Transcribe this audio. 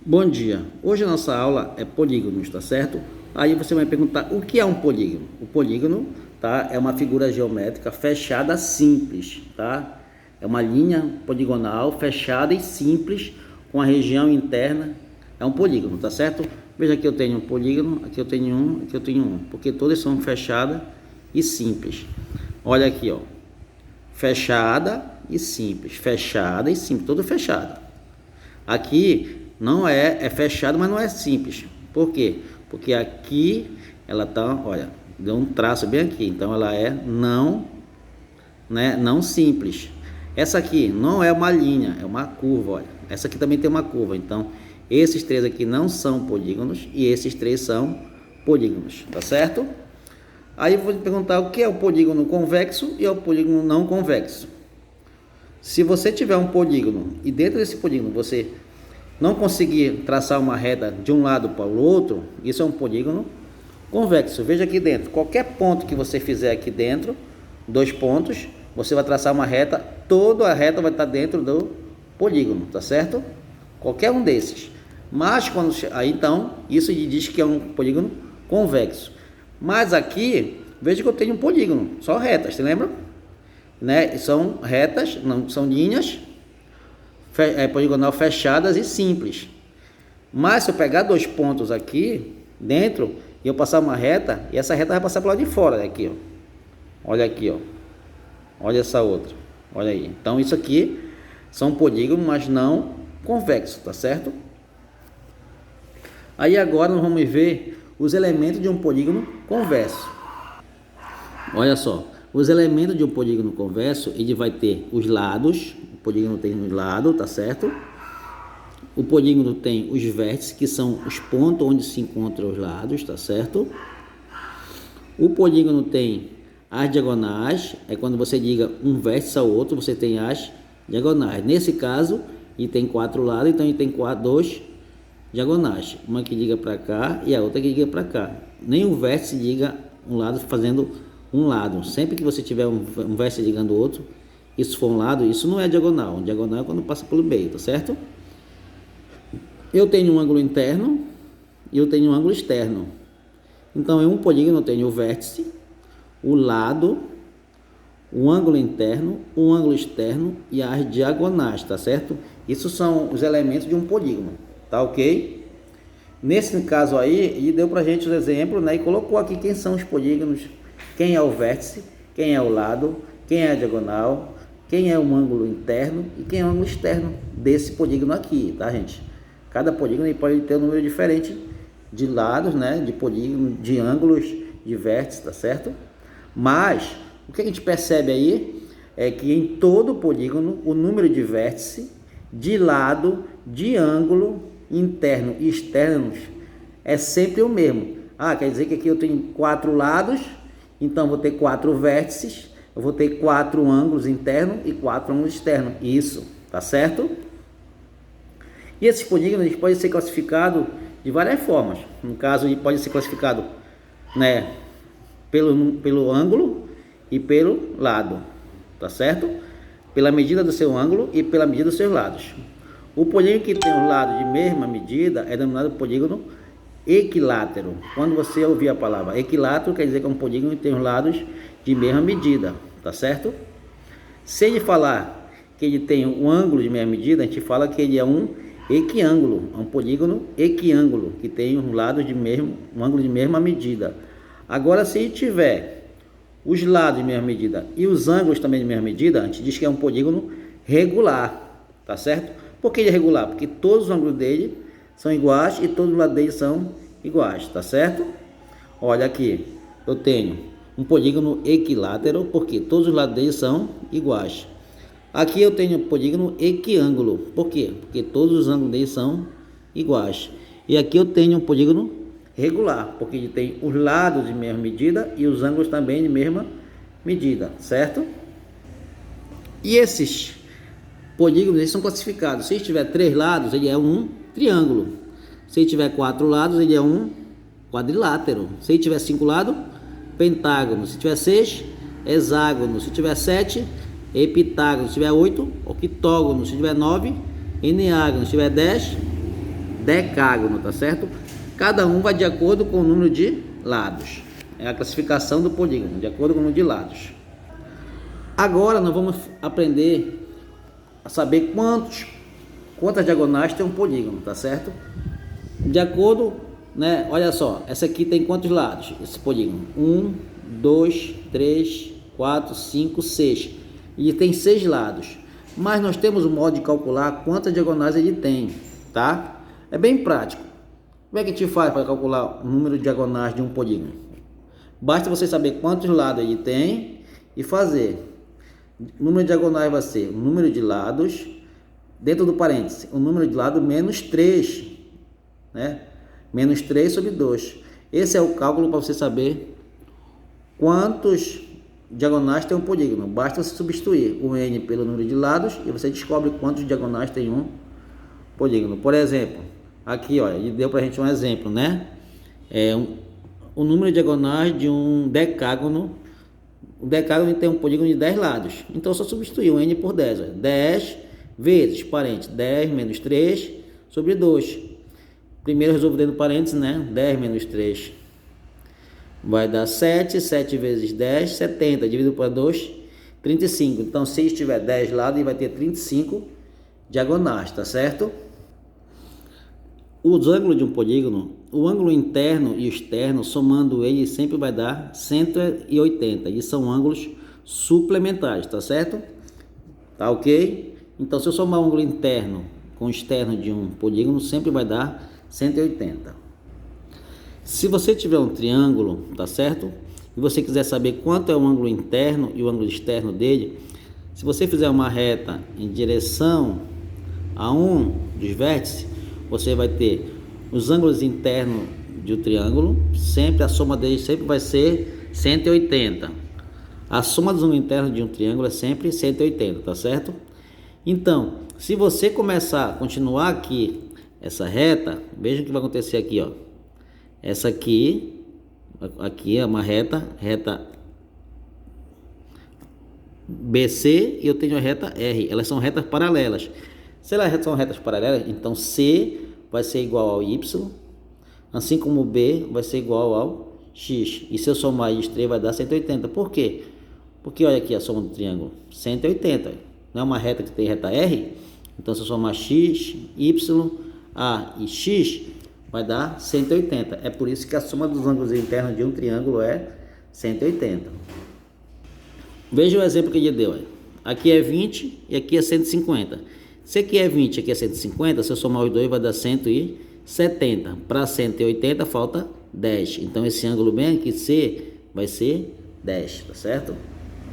Bom dia, hoje a nossa aula é polígonos, tá certo? Aí você vai perguntar o que é um polígono? O polígono, tá, é uma figura geométrica fechada simples, tá? É uma linha poligonal fechada e simples com a região interna, é um polígono, tá certo? Veja que eu tenho um polígono, aqui eu tenho um, aqui eu tenho um, porque todas são fechadas e simples. Olha aqui, ó, fechada e simples, tudo fechado. Aqui não é fechado, mas não é simples. Por quê? Porque aqui ela tá, olha, deu um traço bem aqui, então ela é não, né, não simples. Essa aqui não é uma linha, é uma curva, olha. Essa aqui também tem uma curva, então esses três aqui não são polígonos e esses três são polígonos, tá certo? Aí eu vou te perguntar o que é o polígono convexo e o polígono não convexo. Se você tiver um polígono e dentro desse polígono você não conseguir traçar uma reta de um lado para o outro, isso é um polígono convexo. Veja aqui dentro, qualquer ponto que você fizer aqui dentro, 2 pontos, você vai traçar uma reta, toda a reta vai estar dentro do polígono, tá certo? Qualquer um desses. Mas quando aí então, isso diz que é um polígono convexo. Mas aqui, veja que eu tenho um polígono, só retas, você lembra? Né? São retas, não são linhas poligonal fechadas e simples. Mas se eu pegar 2 pontos aqui dentro e eu passar uma reta, e essa reta vai passar para lado de fora aqui, ó. Olha aqui, ó. Olha essa outra. Olha aí. Então isso aqui são polígonos, mas não convexos, tá certo? Aí agora nós vamos ver os elementos de um polígono convexo. Olha só. Os elementos de um polígono convexo, ele vai ter os lados, o polígono tem os lados, tá certo? O polígono tem os vértices, que são os pontos onde se encontram os lados, tá certo? O polígono tem as diagonais, é quando você liga um vértice ao outro, você tem as diagonais. Nesse caso, ele tem 4 lados, então ele tem 2 diagonais. Uma que liga para cá e a outra que liga para cá. Nenhum vértice liga um lado fazendo um lado. Sempre que você tiver um vértice ligando o outro, isso for um lado, isso não é diagonal. Diagonal é quando passa pelo meio, tá certo? Eu tenho um ângulo interno e eu tenho um ângulo externo. Então, em um polígono eu tenho o vértice, o lado, o ângulo interno, o ângulo externo e as diagonais, tá certo? Isso são os elementos de um polígono, tá ok? Nesse caso aí, ele deu pra gente os exemplos, né? E colocou aqui quem são os polígonos, quem é o vértice, quem é o lado, quem é a diagonal, quem é o ângulo interno e quem é o ângulo externo desse polígono aqui, tá, gente? Cada polígono pode ter um número diferente de lados, né, de polígono, de ângulos, de vértices, tá certo? Mas o que a gente percebe aí é que em todo polígono o número de vértice, de lado, de ângulo interno e externos é sempre o mesmo. Ah, quer dizer que aqui eu tenho 4 lados, então vou ter 4 vértices, eu vou ter 4 ângulos internos e 4 ângulos externos. Isso, tá certo? E esses polígonos eles podem ser classificados de várias formas. No caso, ele pode ser classificado, né, pelo ângulo e pelo lado, tá certo? Pela medida do seu ângulo e pela medida dos seus lados. O polígono que tem os lados de mesma medida é denominado polígono equilátero. Quando você ouvir a palavra equilátero, quer dizer que é um polígono que tem os lados de mesma medida, tá certo? Se ele falar que ele tem um ângulo de mesma medida, a gente fala que ele é um equiângulo, é um polígono equiângulo, que tem um ângulo de mesma medida. Agora, se ele tiver os lados de mesma medida e os ângulos também de mesma medida, a gente diz que é um polígono regular, tá certo? Por que ele é regular? Porque todos os ângulos dele são iguais e todos os lados dele são iguais, tá certo? Olha aqui, eu tenho um polígono equilátero, porque todos os lados dele são iguais. Aqui eu tenho polígono equiângulo, por quê? Porque todos os ângulos dele são iguais. E aqui eu tenho um polígono regular, porque ele tem os lados de mesma medida e os ângulos também de mesma medida, certo? E esses polígonos eles são classificados. Se tiver 3 lados, ele é um triângulo. Se tiver 4 lados, ele é um quadrilátero. Se tiver 5 lados, pentágono. Se tiver 6, hexágono. Se tiver 7, heptágono. Se tiver 8, octógono. Se tiver 9, eneágono. Se tiver 10, decágono, tá certo? Cada um vai de acordo com o número de lados. É a classificação do polígono, de acordo com o número de lados. Agora nós vamos aprender a saber quantas diagonais tem um polígono, tá certo? De acordo, né? Olha só, essa aqui tem quantos lados? Esse polígono: 1, 2, 3, 4, 5, 6. E tem 6 lados. Mas nós temos um modo de calcular quantas diagonais ele tem, tá? É bem prático. Como é que a gente faz para calcular o número de diagonais de um polígono? Basta você saber quantos lados ele tem e fazer. O número de diagonais vai ser o número de lados, dentro do parênteses, o número de lados menos 3, né? Menos 3 sobre 2. Esse é o cálculo para você saber quantos diagonais tem um polígono. Basta você substituir o n pelo número de lados e você descobre quantos diagonais tem um polígono. Por exemplo, aqui, ó, ele deu para a gente um exemplo, né? O número de diagonais de um decágono. O decágono tem um polígono de 10 lados. Então, só substituir o n por 10. Ó. 10 vezes, parênteses, 10 menos 3 sobre 2. Primeiro resolvo dentro do parênteses, né? 10 menos 3 vai dar 7. 7 vezes 10, 70. Dividido por 2, 35. Então, se estiver 10 lados, ele vai ter 35 diagonais, tá certo? Os ângulos de um polígono, o ângulo interno e o externo, somando eles, sempre vai dar 180. E são ângulos suplementares, tá certo? Tá ok? Então, se eu somar o ângulo interno com o externo de um polígono, sempre vai dar 180. Se você tiver um triângulo, tá certo? E você quiser saber quanto é o ângulo interno e o ângulo externo dele, se você fizer uma reta em direção a um dos vértices, você vai ter os ângulos internos de um triângulo, sempre a soma deles sempre vai ser 180. A soma dos ângulos internos de um triângulo é sempre 180, tá certo? Então, se você continuar aqui essa reta, veja o que vai acontecer aqui, ó. Essa aqui é uma reta BC e eu tenho a reta R. Elas são retas paralelas. Se elas são retas paralelas, então C vai ser igual ao Y, assim como B vai ser igual ao X. E se eu somar isso 3 vai dar 180. Por quê? Porque olha aqui a soma do triângulo, 180. Não é uma reta que tem reta R? Então se eu somar X, Y, A e X, vai dar 180. É por isso que a soma dos ângulos internos de um triângulo é 180. Veja o exemplo que ele deu. Aqui é 20 e aqui é 150. Se aqui é 20 e aqui é 150, se eu somar os dois vai dar 170. Para 180 falta 10. Então esse ângulo bem aqui C vai ser 10, tá certo?